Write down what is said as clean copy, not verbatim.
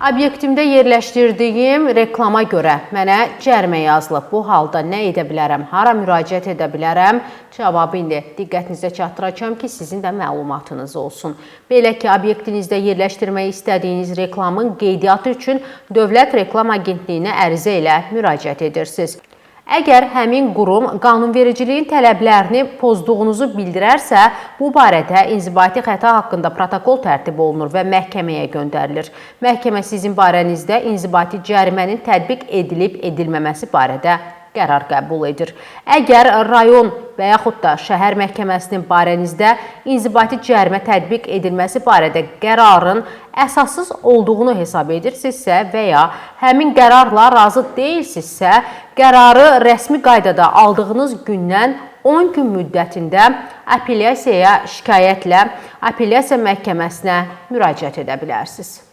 Obyektimdə yerləşdirdiyim reklama görə mənə cərimə yazılıb. Bu halda nə edə bilərəm, hara müraciət edə bilərəm? Cavabı indi diqqətinizə çatdıracağım ki, sizin də məlumatınız olsun. Belə ki, obyektinizdə yerləşdirmək istədiyiniz reklamın qeydiyyatı üçün Dövlət Reklam Agentliyinə ərizə ilə müraciət edirsiniz. Əgər həmin qurum qanunvericiliyin tələblərini pozduğunuzu bildirərsə, bu barədə inzibati xəta haqqında protokol tərtib olunur və məhkəməyə göndərilir. Məhkəmə sizin barənizdə inzibati cərimənin tətbiq edilib-edilməməsi barədə qərar qəbul edir. Əgər rayon və yaxud da şəhər məhkəməsinin barənizdə inzibati cərimə tətbiq edilməsi barədə qərarın əsassız olduğunu hesab edirsinizsə və ya həmin qərarla razı deyilsinizsə, qərarı rəsmi qaydada aldığınız gündən 10 gün müddətində apellyasiyaya şikayətlə apellyasiya məhkəməsinə müraciət edə bilərsiniz.